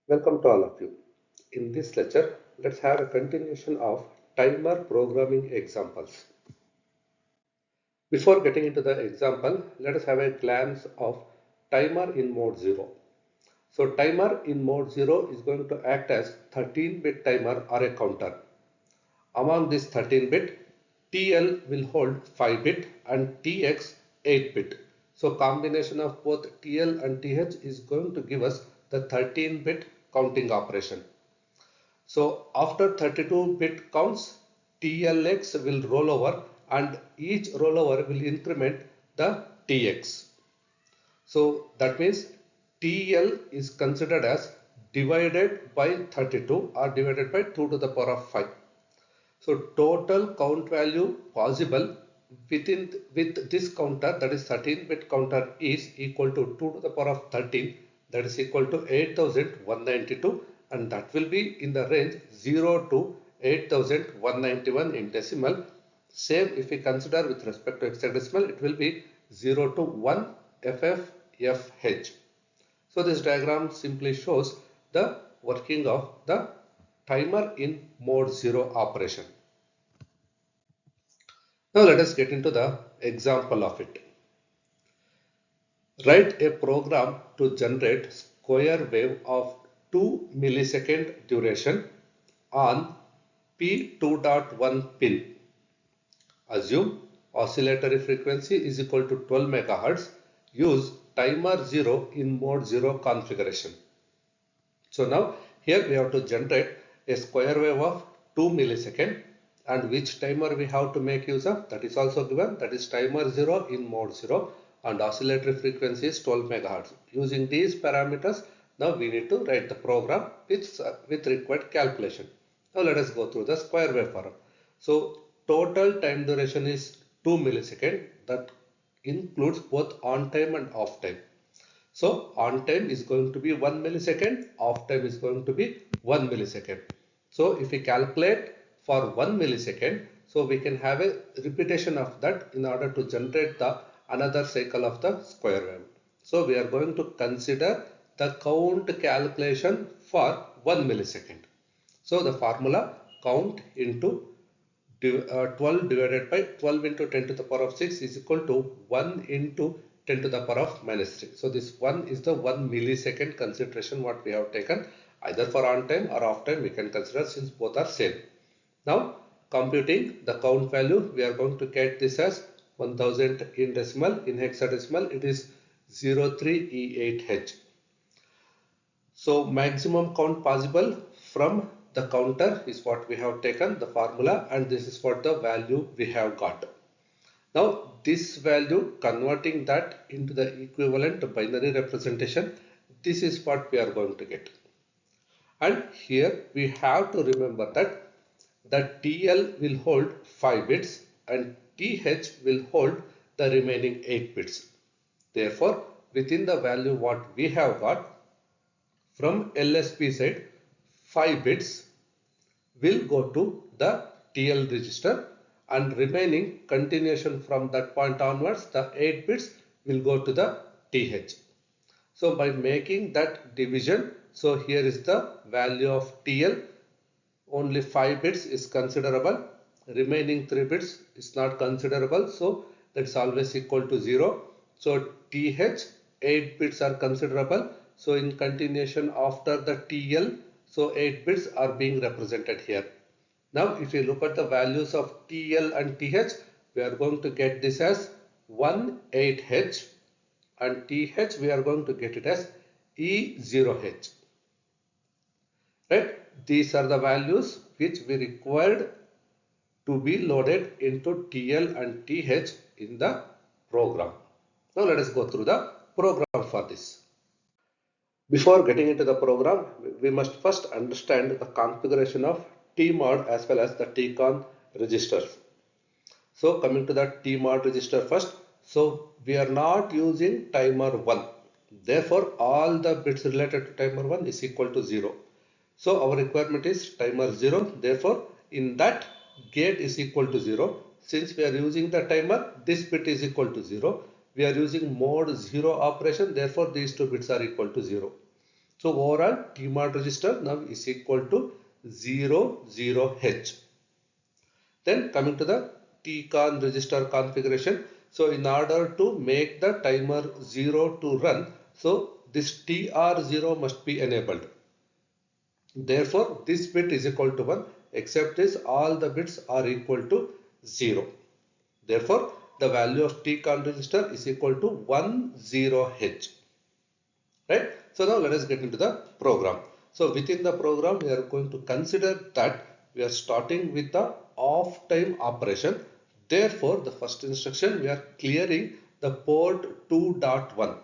Welcome to all of you. In this lecture, let's have a continuation of timer programming examples. Before getting into the example, let us have a glance of timer in mode 0. So timer in mode 0 is going to act as 13-bit timer or a counter. Among this 13-bit, TL will hold 5-bit and TX 8-bit. So combination of both TL and TH is going to give us the 13-bit counting operation. So after 32-bit counts, TLX will roll over and each rollover will increment the TX. So that means TL is considered as divided by 32 or divided by 2 to the power of 5. So total count value possible with this counter, that is 13-bit counter, is equal to 2 to the power of 13, that is equal to 8192, and that will be in the range 0 to 8191 in decimal. Same if we consider with respect to hexadecimal, it will be 0 to 1 FFFH. So this diagram simply shows the working of the timer in mode 0 operation. Now let us get into the example of it. Write a program to generate square wave of 2 millisecond duration on P2.1 pin. Assume oscillatory frequency is equal to 12 MHz. Use timer 0 in mode 0 configuration. So now here we have to generate a square wave of 2 millisecond, and which timer we have to make use of, that is also given, that is timer 0 in mode 0, and oscillatory frequency is 12 MHz. Using these parameters, now we need to write the program with required calculation. Now let us go through the square wave form. So total time duration is 2 millisecond, that includes both on time and off time. So on time is going to be 1 millisecond, off time is going to be 1 millisecond. So if we calculate for 1 millisecond, so we can have a repetition of that in order to generate the another cycle of the square wave. So we are going to consider the count calculation for 1 millisecond. So the formula count into 12 divided by 12 into 10 to the power of 6 is equal to 1 into 10 to the power of minus 3. So this 1 is the 1 millisecond consideration what we have taken, either for on time or off time we can consider, since both are same. Now computing the count value, we are going to get this as 1000 in decimal. In hexadecimal it is 03E8H. So maximum count possible from the counter is what we have taken the formula, and this is what the value we have got. Now this value, converting that into the equivalent binary representation, this is what we are going to get. And here we have to remember that the TL will hold 5 bits and TH will hold the remaining 8 bits. Therefore, within the value what we have got from LSB side, 5 bits will go to the TL register, and remaining continuation from that point onwards, the 8 bits will go to the TH. So by making that division, so here is the value of TL, only 5 bits is considerable, remaining 3 bits is not considerable, so that's always equal to 0. So TH 8 bits are considerable, so in continuation after the TL, so 8 bits are being represented here. Now if you look at the values of TL and TH, we are going to get this as 18H, and TH we are going to get it as E0H. Right? These are the values which we required to be loaded into TL and TH in the program. Now let us go through the program for this. Before getting into the program, we must first understand the configuration of TMOD as well as the TCON registers. So coming to the TMOD register first, so we are not using timer 1. Therefore, all the bits related to timer 1 is equal to 0. So our requirement is timer 0. Therefore, in that gate is equal to 0. Since we are using the timer, this bit is equal to 0. We are using mode 0 operation. Therefore, these two bits are equal to 0. So overall TMOD register now is equal to 00H. Then coming to the TCON register configuration. So in order to make the timer 0 to run, so this TR0 must be enabled. Therefore, this bit is equal to 1, except this all the bits are equal to 0. Therefore, the value of TCON register is equal to 10H. Right? So now let us get into the program. So within the program, we are going to consider that we are starting with the off time operation. Therefore, the first instruction we are clearing the port 2.1.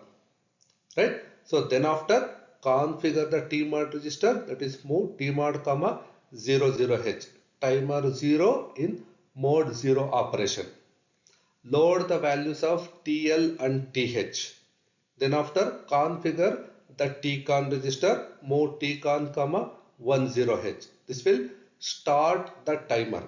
Right? So then after configure the TMOD register, that is move TMOD comma 00H, timer 0 in mode 0 operation. Load the values of TL and TH. Then after configure the TCON register, move TCON comma 10H. This will start the timer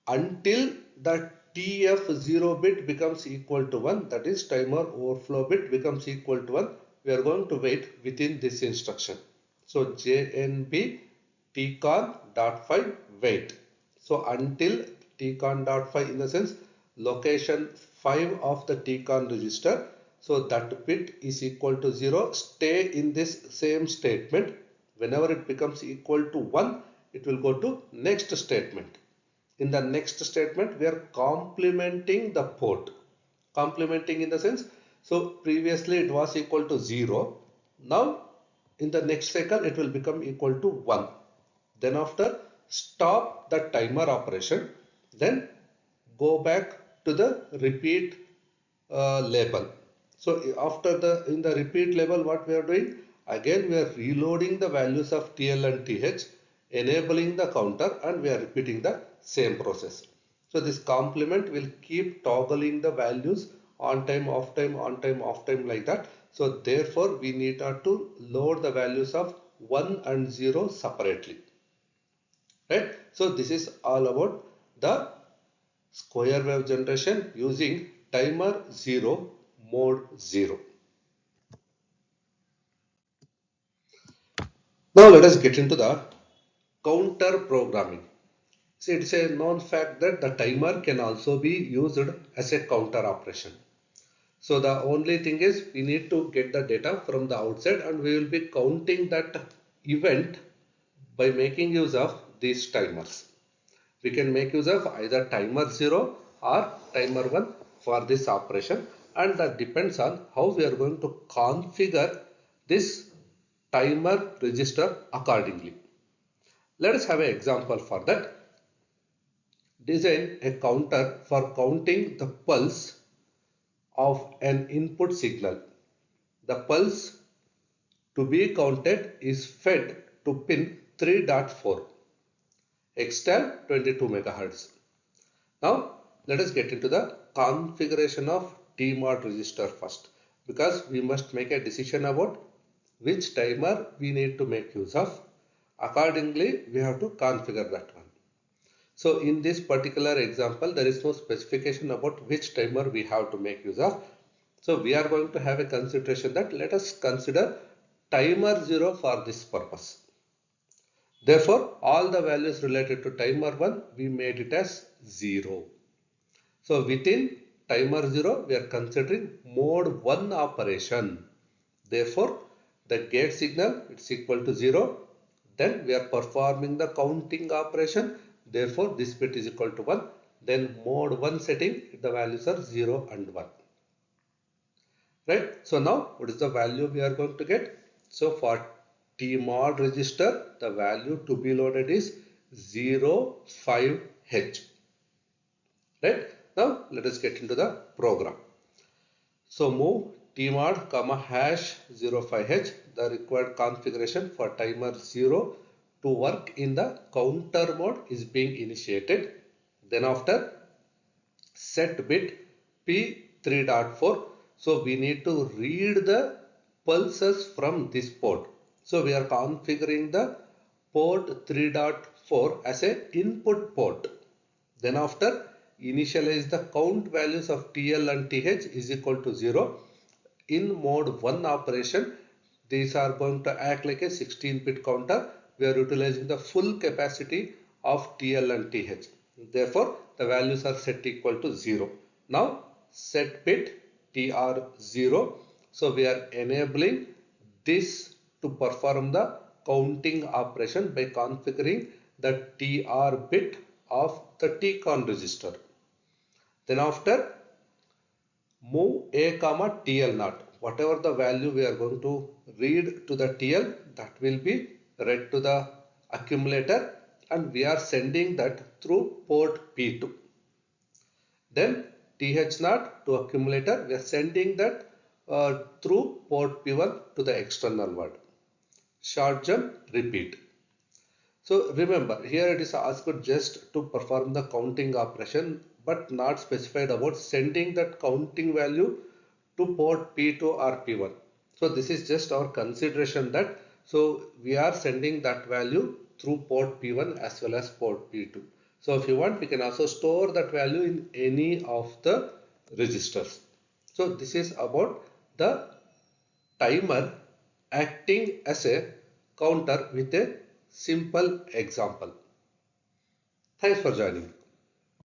until the TF0 bit becomes equal to 1, that is timer overflow bit becomes equal to 1. We are going to wait within this instruction. So JNB TCON.5 wait. So until TCON.5, in the sense location 5 of the TCON register, so that bit is equal to 0, stay in this same statement. Whenever it becomes equal to 1, it will go to next statement. In the next statement, we are complementing the port. Complementing in the sense, so previously it was equal to 0. Now in the next cycle it will become equal to 1. Then after stop the timer operation. Then go back to the repeat label. So after in the repeat label, what we are doing? Again we are reloading the values of TL and TH, enabling the counter, and we are repeating the same process. So this complement will keep toggling the values on time, off time, on time, off time, like that. So therefore we need to load the values of 1 and 0 separately. Right? So this is all about the square wave generation using timer 0 mode 0. Now let us get into the counter programming. See, it is a known fact that the timer can also be used as a counter operation. So the only thing is we need to get the data from the outside, and we will be counting that event by making use of these timers. We can make use of either timer 0 or timer 1 for this operation, and that depends on how we are going to configure this timer register accordingly. Let us have an example for that. Design a counter for counting the pulse of an input signal. The pulse to be counted is fed to pin 3.4, external 22 MHz. Now let us get into the configuration of TMOD register first, because we must make a decision about which timer we need to make use of. Accordingly, we have to configure that one. So in this particular example, there is no specification about which timer we have to make use of. So we are going to have a consideration that let us consider timer 0 for this purpose. Therefore, all the values related to timer 1, we made it as 0. So within timer 0, we are considering mode 1 operation. Therefore, the gate signal is equal to 0. Then we are performing the counting operation. Therefore, this bit is equal to 1. Then mode 1 setting, the values are 0 and 1. Right? So now what is the value we are going to get? So for TMOD register, the value to be loaded is 05H. Right? Now let us get into the program. So move TMOD comma hash 05H, the required configuration for timer 0 to work in the counter mode is being initiated. Then after set bit P3.4. So we need to read the pulses from this port. So we are configuring the port 3.4 as an input port. Then after initialize the count values of TL and TH is equal to 0. In mode 1 operation, these are going to act like a 16-bit counter. We are utilizing the full capacity of TL and TH. Therefore, the values are set equal to 0. Now, set bit TR0. So, we are enabling this to perform the counting operation by configuring the TR bit of the TCON register. Then after, move A comma TL naught. Whatever the value we are going to read to the TL, that will be read to the accumulator, and we are sending that through port P2. Then TH naught to accumulator, we are sending that through port P1 to the external word. Short jump, repeat. So remember, here it is asked just to perform the counting operation, but not specified about sending that counting value to port P2 or P1. So this is just our consideration that, so we are sending that value through port P1 as well as port P2. So if you want, we can also store that value in any of the registers. So this is about the timer acting as a counter with a simple example. Thanks for joining.